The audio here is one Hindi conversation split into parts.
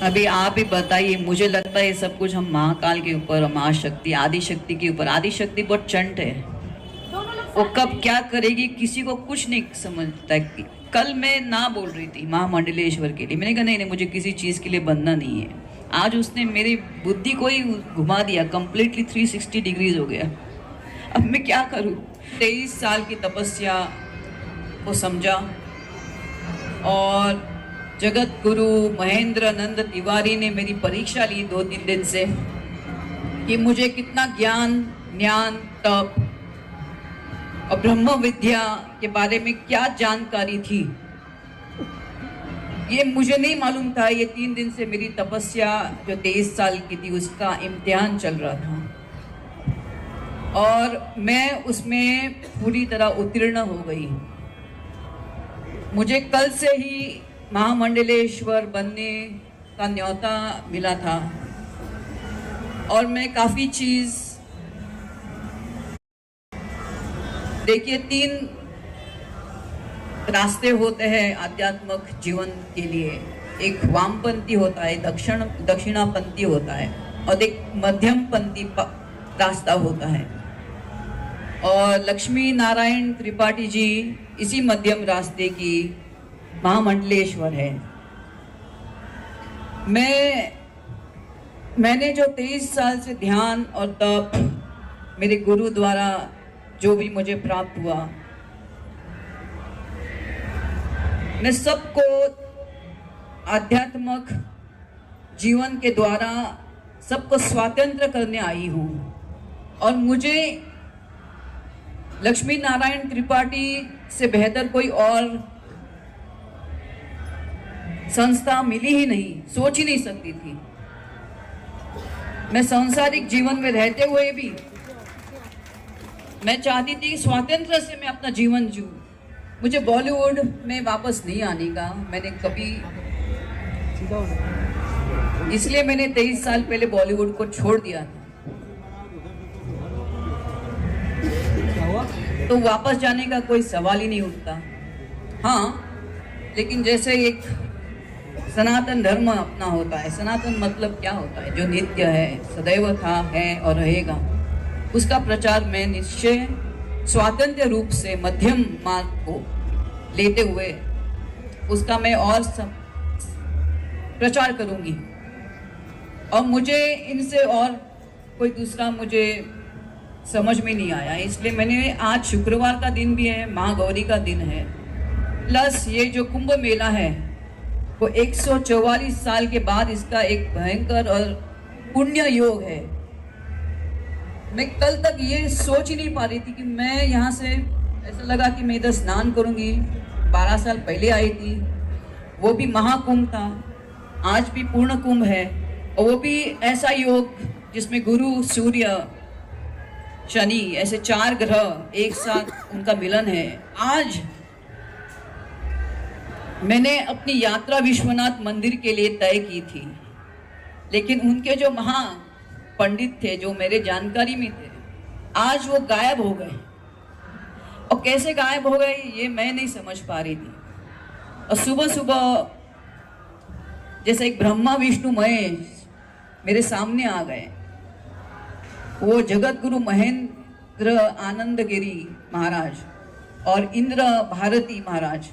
अभी आप ही बताइए, मुझे लगता है ये सब कुछ हम महाकाल के ऊपर, महाशक्ति, आदिशक्ति के ऊपर। आदिशक्ति बहुत चंट है, वो कब क्या करेगी किसी को कुछ नहीं समझता है। कल मैं ना बोल रही थी महामंडलेश्वर के लिए, मैंने कहा नहीं नहीं, मुझे किसी चीज़ के लिए बनना नहीं है। आज उसने मेरी बुद्धि को ही घुमा दिया, कंप्लीटली 360 डिग्रीज हो गया। अब मैं क्या करूं? 23 साल की तपस्या को समझा, और जगत गुरु महेंद्र नंद तिवारी ने मेरी परीक्षा ली 2-3 दिन से कि मुझे कितना ज्ञान, ज्ञान, तप और ब्रह्म विद्या के बारे में क्या जानकारी थी, ये मुझे नहीं मालूम था। ये 3 दिन से मेरी तपस्या जो 23 साल की थी, उसका इम्तिहान चल रहा था और मैं उसमें पूरी तरह उत्तीर्ण हो गई। मुझे कल से ही महामंडलेश्वर बनने का न्योता मिला था और मैं काफ़ी चीज़, देखिए 3 रास्ते होते हैं आध्यात्मिक जीवन के लिए। एक वामपंथी होता है, दक्षिणापंथी होता है, और एक मध्यमपंथी रास्ता होता है। और लक्ष्मी नारायण त्रिपाठी जी इसी मध्यम रास्ते की महामंडलेश्वर है। मैंने जो 23 साल से ध्यान और तप मेरे गुरु द्वारा जो भी मुझे प्राप्त हुआ, मैं सबको आध्यात्मिक जीवन के द्वारा सबको स्वतंत्र करने आई हूँ। और मुझे लक्ष्मी नारायण त्रिपाठी से बेहतर कोई और संस्था मिली ही नहीं, सोच ही नहीं सकती थी। मैं सांसारिक जीवन में रहते हुए भी मैं चाहती थी स्वतंत्र से मैं अपना जीवन जीऊं। मुझे बॉलीवुड में वापस नहीं आने का मैंने कभी, इसलिए मैंने 23 साल पहले बॉलीवुड को छोड़ दिया था। तो वापस जाने का कोई सवाल ही नहीं उठता। हाँ, लेकिन जैसे एक सनातन धर्म अपना होता है, सनातन मतलब क्या होता है? जो नित्य है, सदैव था, है और रहेगा, उसका प्रचार मैं निश्चय स्वातंत्र्य रूप से मध्यम मार्ग को लेते हुए उसका मैं और प्रचार करूंगी। और मुझे इनसे और कोई दूसरा मुझे समझ में नहीं आया, इसलिए मैंने, आज शुक्रवार का दिन भी है, महागौरी का दिन है, प्लस ये जो कुंभ मेला है वो 144 साल के बाद इसका एक भयंकर और पुण्य योग है। मैं कल तक ये सोच ही नहीं पा रही थी कि मैं यहाँ से, ऐसा लगा कि मैं इधर स्नान करूँगी। 12 साल पहले आई थी, वो भी महाकुंभ था, आज भी पूर्ण कुंभ है, और वो भी ऐसा योग जिसमें गुरु, सूर्य, शनि, ऐसे 4 ग्रह एक साथ उनका मिलन है। आज मैंने अपनी यात्रा विश्वनाथ मंदिर के लिए तय की थी, लेकिन उनके जो महा पंडित थे, जो मेरे जानकारी में थे, आज वो गायब हो गए। और कैसे गायब हो गए ये मैं नहीं समझ पा रही थी। और सुबह सुबह जैसे एक ब्रह्मा विष्णु महेश मेरे सामने आ गए। वो जगत गुरु महेंद्र आनंदगिरी महाराज और इंद्र भारती महाराज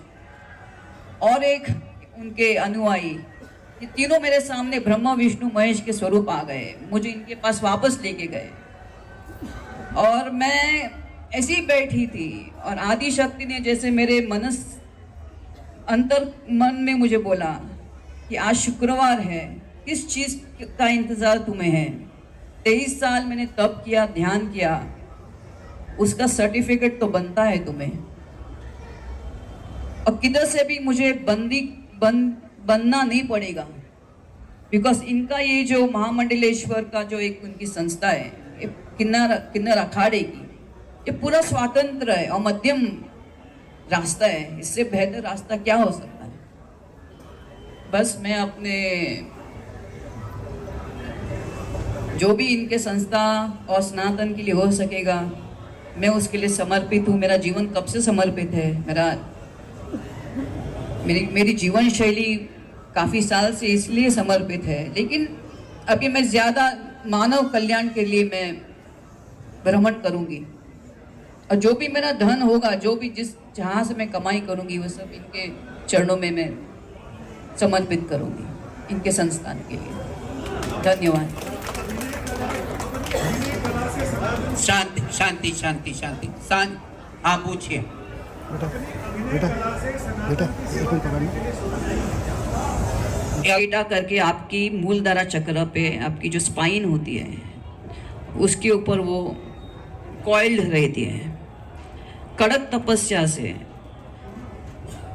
और एक उनके अनुयायी, ये तीनों मेरे सामने ब्रह्मा विष्णु महेश के स्वरूप आ गए। मुझे इनके पास वापस लेके गए और मैं ऐसी ही बैठी थी, और आदि शक्ति ने जैसे मेरे अंतर मन में मुझे बोला कि आज शुक्रवार है, किस चीज़ का इंतज़ार तुम्हें है? 23 साल मैंने तप किया, ध्यान किया, उसका सर्टिफिकेट तो बनता है तुम्हें। और किधर से भी मुझे बनना नहीं पड़ेगा, बिकॉज इनका ये जो महामंडलेश्वर का जो एक उनकी संस्था है, ये किन्नर अखाड़े की, ये पूरा स्वतंत्र है और मध्यम रास्ता है। इससे बेहतर रास्ता क्या हो सकता है? बस मैं अपने जो भी इनके संस्था और सनातन के लिए हो सकेगा, मैं उसके लिए समर्पित हूँ। मेरा जीवन कब से समर्पित है। मेरी जीवन शैली काफ़ी साल से इसलिए समर्पित है, लेकिन अभी मैं ज़्यादा मानव कल्याण के लिए मैं भ्रमण करूंगी, और जो भी मेरा धन होगा, जो भी जिस जहाँ से मैं कमाई करूंगी, वो सब इनके चरणों में मैं समर्पित करूंगी, इनके संस्थान के लिए। धन्यवाद। शांति शांति शांति शांति शांति। हाँ पूछिए। बेटा बेटा एक मिनट पकड़ना। एटा करके आपकी मूलधारा चक्र पे आपकी जो स्पाइन होती है उसके ऊपर वो कॉइल्ड रहती है कड़क तपस्या से,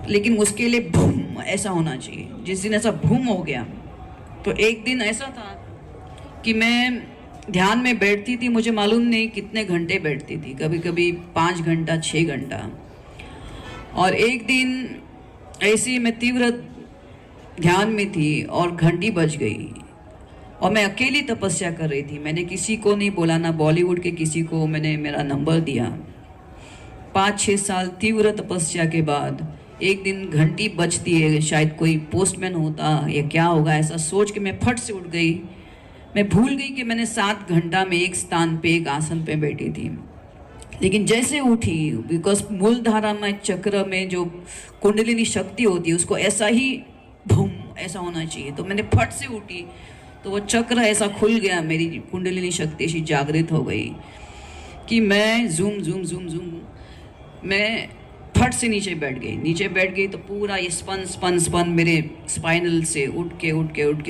लेकिन उसके लिए भूम ऐसा होना चाहिए। जिस दिन ऐसा भूम हो गया, तो एक दिन ऐसा था कि मैं ध्यान में बैठती थी, मुझे मालूम नहीं कितने घंटे बैठती थी, कभी कभी 5 घंटा 6 घंटा। और एक दिन ऐसे ही मैं तीव्र ध्यान में थी और घंटी बज गई, और मैं अकेली तपस्या कर रही थी। मैंने किसी को नहीं बोला, ना बॉलीवुड के किसी को मैंने मेरा नंबर दिया। 5-6 साल तीव्र तपस्या के बाद एक दिन घंटी बजती है, शायद कोई पोस्टमैन होता या क्या होगा, ऐसा सोच के मैं फट से उठ गई। मैं भूल गई कि मैंने 7 घंटा में एक स्थान पे एक आसन पे बैठी थी। लेकिन जैसे उठी, बिकॉज मूलधारा में चक्र में जो कुंडलिनी शक्ति होती है उसको ऐसा ही भूम ऐसा होना चाहिए, तो मैंने फट से उठी तो वो चक्र ऐसा खुल गया, मेरी कुंडलिनी शक्ति ऐसी जागृत हो गई कि मैं जूम जूम जूम जूम मैं फट से नीचे बैठ गई तो पूरा ये स्पन मेरे स्पाइनल से उठ के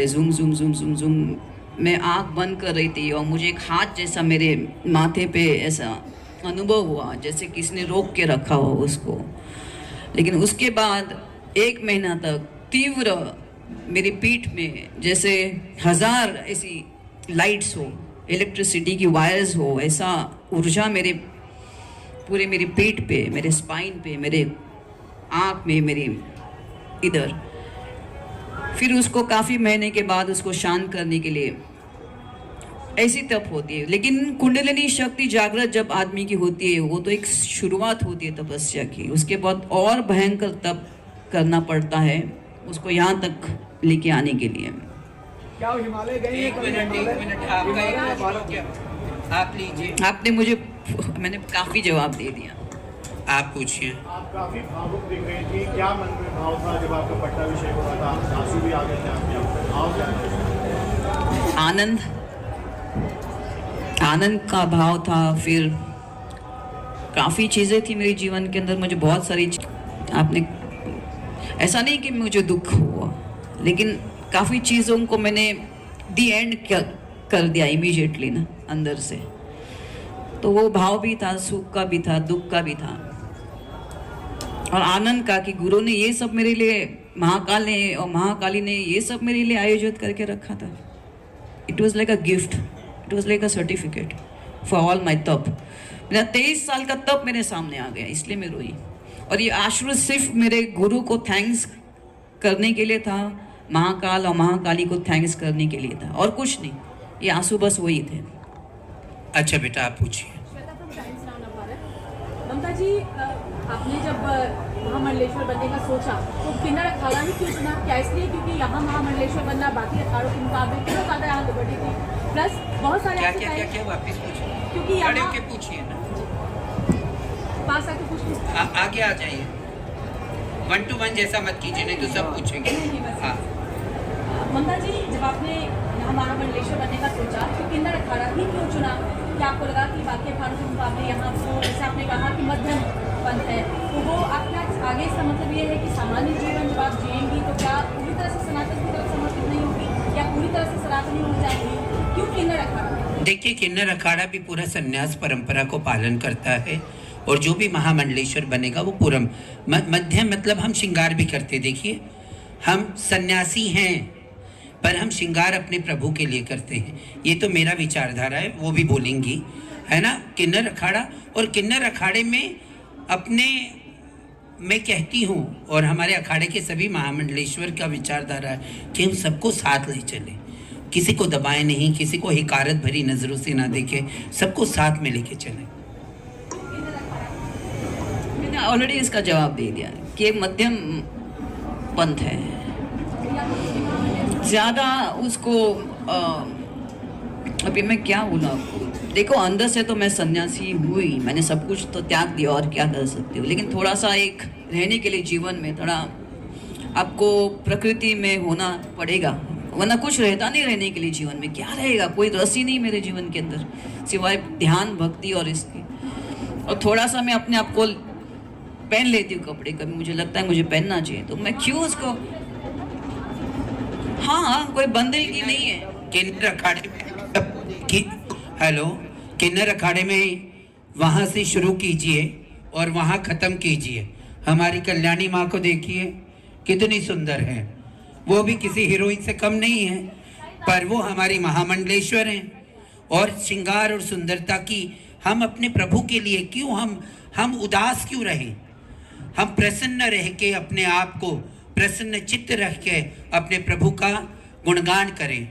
zoom zoom zoom zoom zoom मैं आँख बंद कर रही थी, और मुझे एक हाथ जैसा मेरे माथे पे ऐसा अनुभव हुआ जैसे किसने रोक के रखा हो उसको। लेकिन उसके बाद 1 महीना तक तीव्र मेरी पीठ में जैसे 1000 ऐसी लाइट्स हो, इलेक्ट्रिसिटी की वायर्स हो, ऐसा ऊर्जा मेरे पूरे मेरी पीठ पे, मेरे स्पाइन पे, मेरे आँख में, मेरी इधर। फिर उसको काफ़ी महीने के बाद उसको शांत करने के लिए ऐसी तप होती है। लेकिन कुंडलिनी शक्ति जागृत जब आदमी की होती है, वो तो एक शुरुआत होती है तपस्या की, उसके बाद और भयंकर तप करना पड़ता है उसको यहाँ तक लेके आने के लिए। क्या वो हिमालय गए? एक मिनट आप लीजिए। आपने मुझे, मैंने काफ़ी जवाब दे दिया। आप पूछिए। आप काफी भावुक दिख रही थी, क्या मन में भाव था जब आपका पट्टाभिषेक हुआ था? आंसू भी आ गए थे आपके, भाव क्या था? आनंद का भाव था। फिर काफ़ी चीज़ें थी मेरे जीवन के अंदर, मुझे बहुत सारी आपने, ऐसा नहीं कि मुझे दुख हुआ, लेकिन काफ़ी चीज़ों को मैंने दी एंड कर दिया इमीडिएटली ना अंदर से। तो वो भाव भी था, सुख का भी था, दुख का भी था, और आनंद का कि गुरु ने ये सब मेरे लिए, महाकाल ने और महाकाली ने ये सब मेरे लिए आयोजित करके रखा था। It was like a gift, it was like a certificate for all my तप। मेरा 23 साल का तप मेरे सामने आ गया, इसलिए मैं रोई। और ये आश्रय सिर्फ मेरे गुरु को थैंक्स करने के लिए था, महाकाल और महाकाली को थैंक्स करने के लिए था, और कुछ नहीं। ये आंसू बस वही थे। अच्छा बेटा आप पूछिए। ममता जी, आपने जब महामंडलेश्वर बनने का सोचा तो किन्नर अखाड़ा ही क्यों चुना? क्या इसलिए क्योंकि यहाँ महामंडलेश्वर बनना बाकी अखाड़ों के मुकाबले कितना ज़्यादा यहाँ लिबर्टी थी, प्लस बहुत सारे क्या क्या क्या क्या वापस पूछिए, क्योंकि खड़े यहाँ होके पूछिए ना, पास आके पूछ आगे आ जाइए। 1 to 1 जैसा मत कीजिए, नहीं तो सब पूछेंगे। हाँ ममता जी, जब आपने यहाँ महामंडलेश्वर बनने का सोचा तो किन्नर अखाड़ा ही क्यों चुना? क्या आपको लगा कि बाकी अखाड़ों के मुकाबले यहाँ आपको, जैसे आपने कहा कि मध्यम पंथ है, तो वो आपका आगे इसका मतलब ये है कि सामान्य जीवन जब आप जिएंगी तो क्या पूरी तरह से सनातन की तरफ समर्पित नहीं होगी, या पूरी तरह से सनातनी हो जाएगी? क्यों किन्नर अखाड़ा? देखिए, किन्नर अखाड़ा भी पूरा संन्यास परंपरा को पालन करता है, और जो भी महामंडलेश्वर बनेगा वो पूरम मध्यम, मतलब हम श्रृंगार भी करते। देखिए, हम सन्यासी हैं पर हम श्रृंगार अपने प्रभु के लिए करते हैं। ये तो मेरा विचारधारा है, वो भी बोलेंगी, है ना। किन्नर अखाड़ा, और किन्नर अखाड़े में अपने, मैं कहती हूँ, और हमारे अखाड़े के सभी महामंडलेश्वर का विचारधारा है कि हम सबको साथ ले चले, किसी को दबाएं नहीं, किसी को हिकारत भरी नज़रों से ना देखें, सबको साथ में लेके चलें। मैंने ऑलरेडी इसका जवाब दे दिया कि मध्यम पंथ है, या फिर उसके महामंडलेश्वर ज्यादा उसको अभी मैं क्या बोला आपको, देखो अंदर से तो मैं सन्यासी हुई, मैंने सब कुछ तो त्याग दिया और क्या कर सकती हूँ, लेकिन थोड़ा सा एक रहने के लिए जीवन में थोड़ा आपको प्रकृति में होना पड़ेगा, वरना कुछ रहता नहीं रहने के लिए जीवन में, क्या रहेगा, कोई रस ही नहीं मेरे जीवन के अंदर सिवाय ध्यान भक्ति और इसकी। और थोड़ा सा मैं अपने आप को पहन लेती हूँ कपड़े, कभी मुझे लगता है मुझे पहनना चाहिए तो मैं क्यों उसको, हाँ कोई बंधन की नहीं है। किन्नर अखाड़े में हेलो, किन्नर अखाड़े में वहाँ से शुरू कीजिए और वहाँ ख़त्म कीजिए। हमारी कल्याणी माँ को देखिए कितनी सुंदर है, वो भी किसी हीरोइन से कम नहीं है, पर वो हमारी महामंडलेश्वर हैं। और श्रृंगार और सुंदरता की हम अपने प्रभु के लिए क्यों हम उदास क्यों रहें? हम प्रसन्न रह के अपने आप को प्रसन्न चित्त रख के अपने प्रभु का गुणगान करें।